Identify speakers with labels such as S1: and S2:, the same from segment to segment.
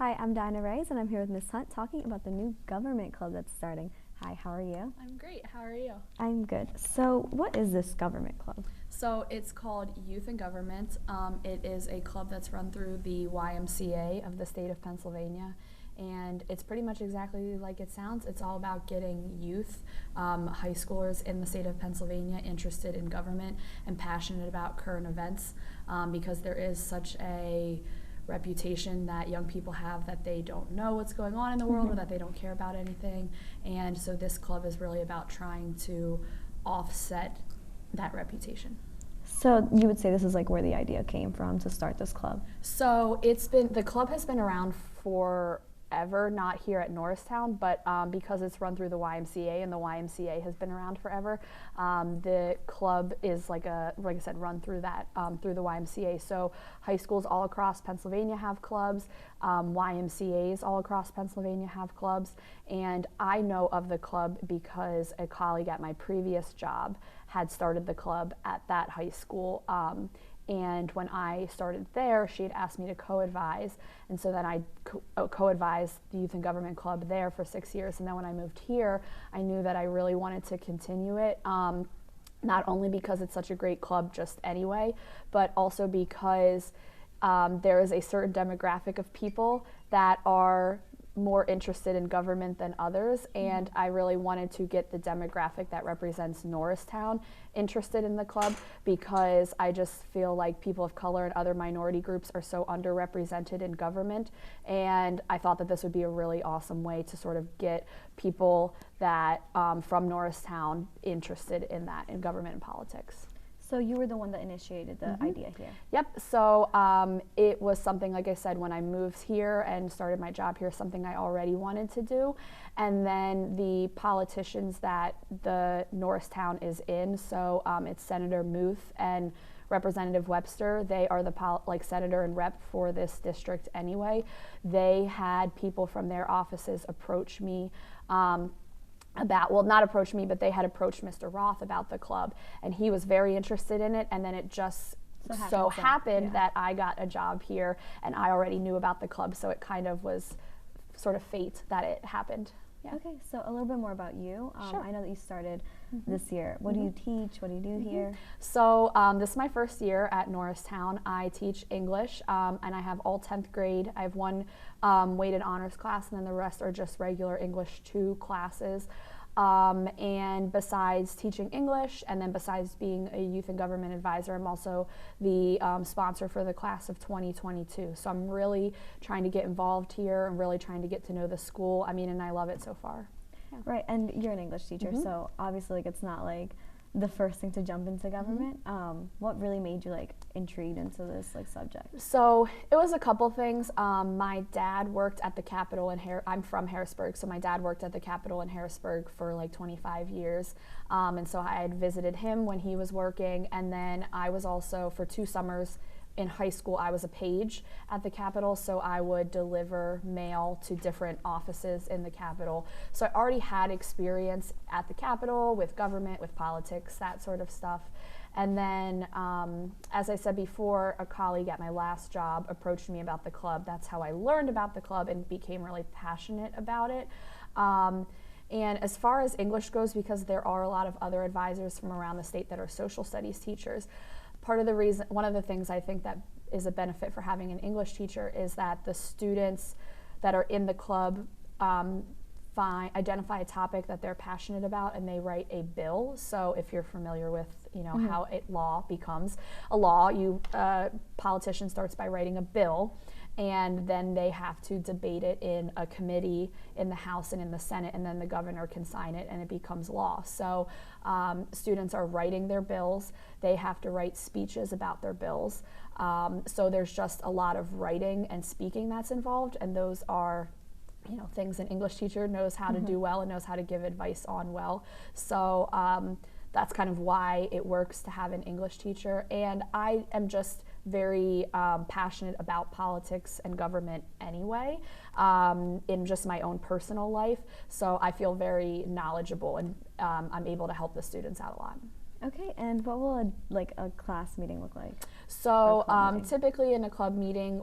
S1: Hi, I'm Dinah Reyes, and I'm here with Miss Hunt talking about the new government club that's starting. Hi, how are you?
S2: I'm great. How are you?
S1: I'm good. So, what is this government club?
S2: So it's called Youth in Government. It is a club that's run through the YMCA of the state of Pennsylvania. And it's pretty much exactly like it sounds. It's all about getting youth, high schoolers in the state of Pennsylvania interested in government and passionate about current events, because there is such a reputation that young people have that they don't know what's going on in the world or that they don't care about anything. And so this club is really about trying to offset that reputation.
S1: So, you would say this is like where the idea came from to start this club?
S2: So the club has been around forever, not here at Norristown, but because it's run through the YMCA, and the YMCA has been around forever, the club is like I said, run through that, through the YMCA. So high schools all across Pennsylvania have clubs, YMCAs all across Pennsylvania have clubs, and I know of the club because a colleague at my previous job had started the club at that high school. And when I started there, she had asked me to co-advise, and so then I co-advised the Youth and Government Club there for 6 years. And then when I moved here, I knew that I really wanted to continue it, not only because it's such a great club just anyway, but also because there is a certain demographic of people that are more interested in government than others, and I really wanted to get the demographic that represents Norristown interested in the club, because I just feel like people of color and other minority groups are so underrepresented in government, and I thought that this would be a really awesome way to sort of get people that from Norristown interested in that, in government and politics.
S1: So, you were the one that initiated the idea here?
S2: Yep, so it was something, like I said, when I moved here and started my job here, something I already wanted to do. And then the politicians that the Norristown is in, so it's Senator Muth and Representative Webster, they are the senator and rep for this district anyway. They had people from their offices approach me not approach me, but they had approached Mr. Roth about the club, and he was very interested in it, and then it just so happened that I got a job here, and I already knew about the club, so it kind of was sort of fate that it happened. Yeah.
S1: Okay, so a little bit more about you.
S2: Sure.
S1: I know that you started this year. What do you teach? What do you do here?
S2: So this is my first year at Norristown. I teach English, and I have all 10th grade. I have one weighted honors class, and then the rest are just regular English 2 classes. And besides teaching English, and then besides being a youth and government advisor, I'm also the sponsor for the class of 2022. So I'm really trying to get involved here and really trying to get to know the school. I mean, and I love it so far.
S1: Yeah. Right, and you're an English teacher, so obviously it's not like the first thing to jump into government. What really made you intrigued into this subject?
S2: So it was a couple things. My dad worked at the Capitol in I'm from Harrisburg, so my dad worked at the Capitol in Harrisburg for 25 years, and so I had visited him when he was working, and then I was also, for 2 summers in high school, I was a page at the Capitol, so I would deliver mail to different offices in the Capitol. So I already had experience at the Capitol with government, with politics, that sort of stuff. And then, as I said before, a colleague at my last job approached me about the club. That's how I learned about the club and became really passionate about it. And as far as English goes, because there are a lot of other advisors from around the state that are social studies teachers, one of the things I think that is a benefit for having an English teacher is that the students that are in the club identify a topic that they're passionate about, and they write a bill. So if you're familiar with how law becomes a law, politician starts by writing a bill, and then they have to debate it in a committee in the House and in the Senate, and then the governor can sign it and it becomes law. So students are writing their bills. They have to write speeches about their bills. So there's just a lot of writing and speaking that's involved, and those are things an English teacher knows how to do well and knows how to give advice on well. So that's kind of why it works to have an English teacher. And I am just very passionate about politics and government anyway, in just my own personal life. So I feel very knowledgeable, and I'm able to help the students out a lot.
S1: Okay, and what will a class meeting look like?
S2: So
S1: meeting.
S2: typically in a club meeting,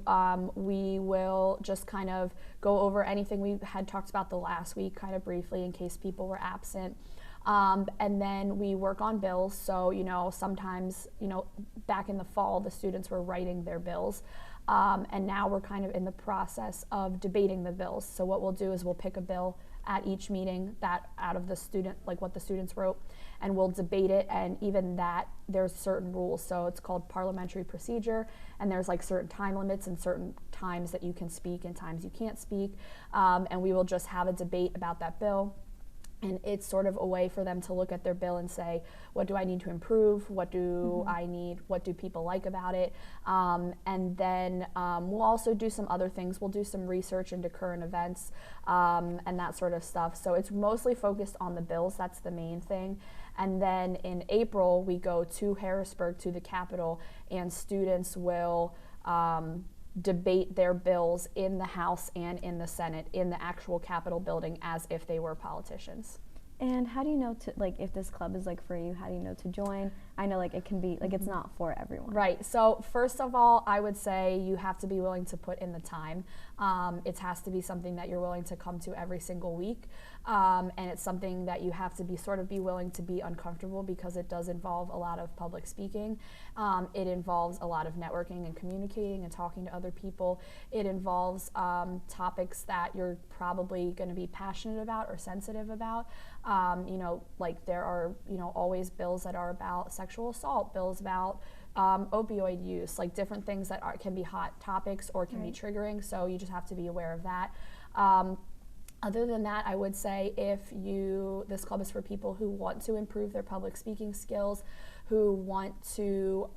S2: we will just kind of go over anything we had talked about the last week kind of briefly in case people were absent. And then we work on bills. So, sometimes, back in the fall, the students were writing their bills. And now we're kind of in the process of debating the bills. So what we'll do is we'll pick a bill at each meeting that out of the student, like what the students wrote, and we'll debate it. And even that, there's certain rules. So it's called parliamentary procedure, and there's like certain time limits and certain times that you can speak and times you can't speak. And we will just have a debate about that bill. And it's sort of a way for them to look at their bill and say, what do I need to improve? What do I need? What do people like about it? And then we'll also do some other things. We'll do some research into current events and that sort of stuff. So it's mostly focused on the bills. That's the main thing. And then in April, we go to Harrisburg, to the Capitol, and students will debate their bills in the House and in the Senate in the actual Capitol building as if they were politicians.
S1: And how do you know if this club is for you? How do you know to join? I know it can be it's not for everyone.
S2: Right. So first of all, I would say you have to be willing to put in the time. It has to be something that you're willing to come to every single week, and it's something that you have to be willing to be uncomfortable because it does involve a lot of public speaking. It involves a lot of networking and communicating and talking to other people. It involves topics that you're probably going to be passionate about or sensitive about. There are always bills that are about sexual assault, bills about opioid use, different things that can be hot topics or can be triggering, so you just have to be aware of that. Other than that, I would say this club is for people who want to improve their public speaking skills, who want to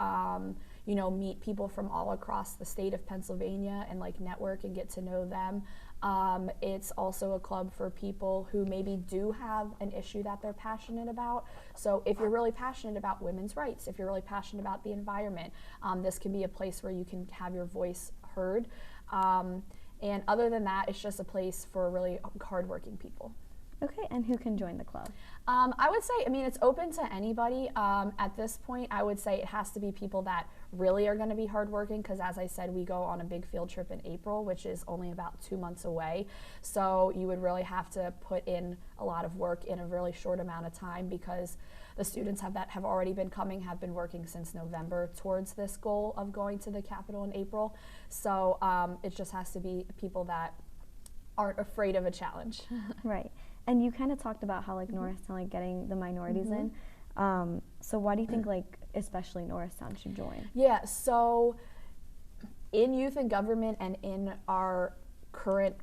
S2: meet people from all across the state of Pennsylvania and network and get to know them. It's also a club for people who maybe do have an issue that they're passionate about. So if you're really passionate about women's rights, if you're really passionate about the environment, this can be a place where you can have your voice heard. And other than that, it's just a place for really hardworking people.
S1: Okay, and who can join the club?
S2: I would say, it's open to anybody. At this point, I would say it has to be people that really are going to be hardworking because, as I said, we go on a big field trip in April, which is only about 2 months away. So you would really have to put in a lot of work in a really short amount of time because the students have already been coming, have been working since November towards this goal of going to the Capitol in April. So it just has to be people that aren't afraid of a challenge.
S1: Right. And you kind of talked about how Norristown getting the minorities in. So why do you think especially Norristown should join?
S2: Yeah, so in youth and government and in our current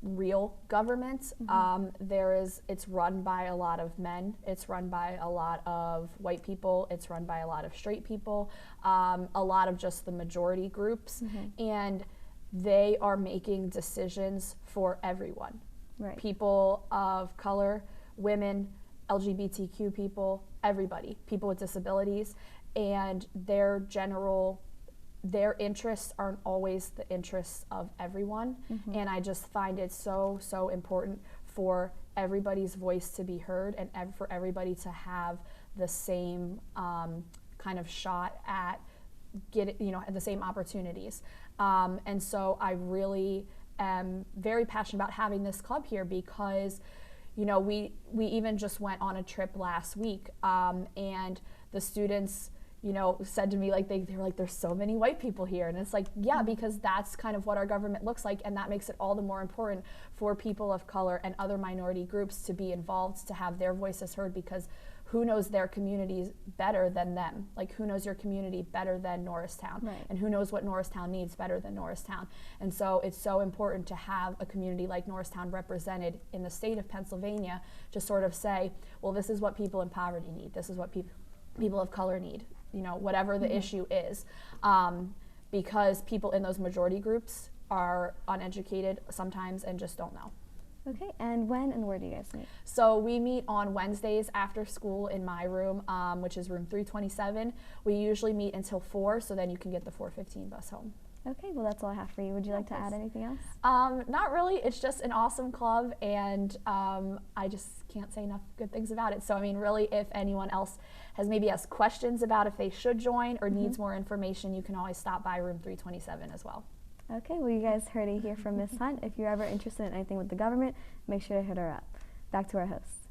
S2: real government, it's run by a lot of men, it's run by a lot of white people, it's run by a lot of straight people, a lot of just the majority groups, and they are making decisions for everyone.
S1: Right. People
S2: of color, women, LGBTQ people, everybody, people with disabilities, and their interests aren't always the interests of everyone. And I just find it so important for everybody's voice to be heard and for everybody to have the same kind of shot at the same opportunities. And so I really am very passionate about having this club here because we even just went on a trip last week, and the students said to me they were like, there's so many white people here, and it's yeah, because that's kind of what our government looks like, and that makes it all the more important for people of color and other minority groups to be involved, to have their voices heard, because who knows their communities better than them? Who knows your community better than Norristown?
S1: Right.
S2: And who knows what Norristown needs better than Norristown? And so it's so important to have a community like Norristown represented in the state of Pennsylvania to sort of say, well, this is what people in poverty need. This is what people of color need, whatever the issue is. Because people in those majority groups are uneducated sometimes and just don't know.
S1: Okay, and when and where do you guys meet?
S2: So we meet on Wednesdays after school in my room, which is room 327. We usually meet until 4, so then you can get the 4:15 bus home.
S1: Okay, well that's all I have for you. Would you like to add anything else?
S2: Not really. It's just an awesome club, and I just can't say enough good things about it. So, I mean, really, if anyone else has maybe asked questions about if they should join or needs more information, you can always stop by room 327 as well.
S1: Okay, well you guys heard it here from Miss Hunt. If you're ever interested in anything with the government, make sure to hit her up. Back to our hosts.